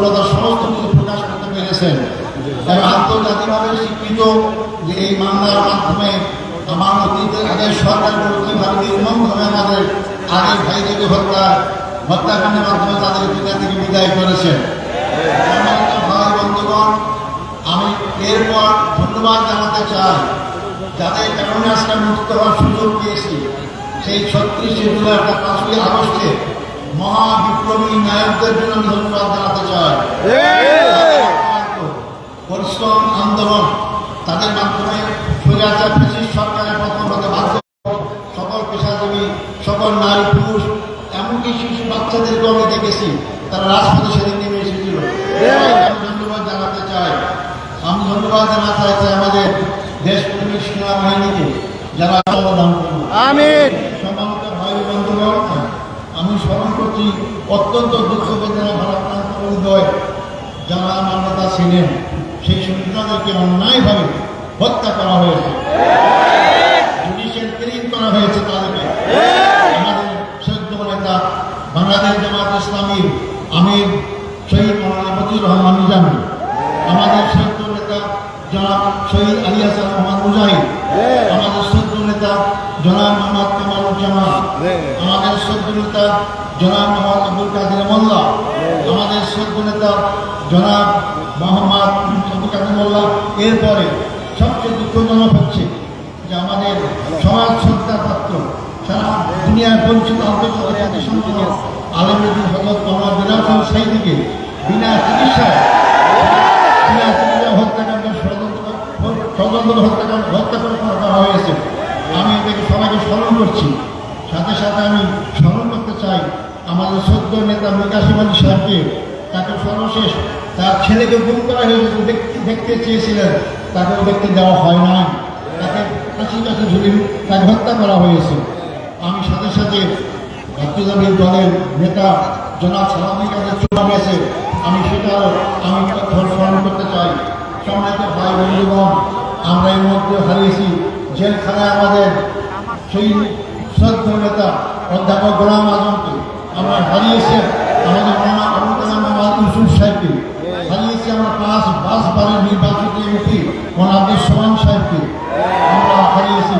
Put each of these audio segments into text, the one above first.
দুর্বলতার সমস্ত কিছু প্রকাশ করতে পেরেছেন এবং আন্তর্জাতিকভাবে স্বীকৃত যে এই মামলার মাধ্যমে আমার অতীতের আগের সরকারগুলো কীভাবে নির্মমভাবে আমাদের আগের ভাইদেরকে হত্যাকাণ্ডের মাধ্যমে তাদের দুনিয়া থেকে বিদায় করেছেন। ভাই বন্ধুগণ, আমি এরপর ধন্যবাদ জানাতে চাই যাদের কারণে আজকে মুক্ত হওয়ার সুযোগ পেয়েছি। সেই 36শে জুলাই 5ই আগস্টে মহাবিপ্লবী নায়কদের জন্য আমি ধন্যবাদ জানাতে চাই। পরিশ্রম আন্দোলন তাদের মাধ্যমে স্বৈরাচার ফ্যাসিস্ট সরকারের পতন হতে বাধ্য সকল পেশাজীবী, সকল নারী পুরুষ, এমনকি শিশু বাচ্চাদেরকেও আমি দেখেছি তারা রাজপথে সেদিন নেমে এসেছিল। আমি ধন্যবাদ জানাতে চাই। আমি ধন্যবাদ জানাতে চাই আমাদের দেশপ্রেমিক সেনাবাহিনীকে যারা অবদান করল। সম্মানিত ভাই বন্ধুগণ, আমি স্মরণ করছি অত্যন্ত দুঃখ বেদনা ভারাক্রান্ত হৃদয় যারা মানবতা ছিলেন সেই সন্তানদেরকে অন্যায়ভাবে হত্যা করা হয়েছে, জুডিশিয়াল কিলিং করা হয়েছে তাদেরকে। আমাদের সদ্য নেতা বাংলাদেশ জামাত ইসলামীর আমির শহীদ মৌলানা মতিউর রহমান নিজামী, আমাদের সদ্য নেতা জনাব শহীদ আলী হাসান মোহাম্মদ মুজাহিদ, আমাদের সদ্য নেতা জনাব মোহাম্মদ কামারুজ্জামান, আমাদের সদ্য নেতা জনাব মোহাম্মদ আব্দুল কাদের মোল্লা, আমাদের সদ্য নেতা জনাব মোহাম্মদ আব্দুল কাদের মোল্লা। এরপরে সবচেয়ে দুঃখজনক হচ্ছে যে আমাদের সমাজ শ্রদ্ধার পাত্র সারা দুনিয়ায় পরিচিত আন্তর্জাতিক জাতিসংঘ আলমগীর হযরত মোহাম্মদ বিরাজুল সাইদিকে বিনা চিকিৎসায় হত্যাকাণ্ডের ষড়যন্ত্র হত্যা করা হয়েছে। আমি এটাকে সবাইকে স্মরণ করছি। সাথে সাথে আমি স্মরণ করতে চাই আমাদের সদ্য নেতা কাশিম আলী সাহেবকে। তাকে সর্বশেষ তার ছেলেকে গুম করা হয়েছে, দেখতে চেয়েছিলেন, তাকে দেখতে দেওয়া হয় নাই, তাকে কাছে ঝুলি তাকে হত্যা করা হয়েছে। আমি সাথে সাথে জাতীয় দলের নেতা জনাব সালামী কাদের চলে গেছে, আমি সেটাও আমি স্মরণ করতে চাই। সম্মানিত ভাই বন্ধুগণ, আমরা এর মধ্যে হারিয়েছি জেলখানায় আমাদের সেই শ্রদ্ধ নেতা অধ্যাপক গোলাম আজমকে, আমরা হারিয়েছি আমাদের ইউসুফ সাহেবকে, হারিয়েছি আমরা 5 বারের নির্বাচিত এমপি আব্দুল সোহান সাহেবকে আমরা হারিয়েছি।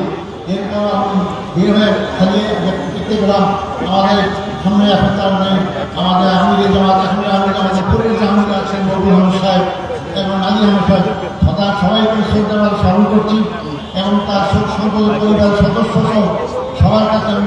এরপর আমি বের হয়ে হারিয়ে দেখতে পেলাম আমাদের সামনে এখন তার নেই আমাদের আমিরের জামাত আমাদের পরের যে আমির আছেন মবুল আহমদ সাহেব এবং আলী আহমদ সাহেব, তার সবাইকে শ্রদ্ধাবাদ স্মরণ করছি এবং তার পরিবারের সদস্য সহ সবার কাছে আমি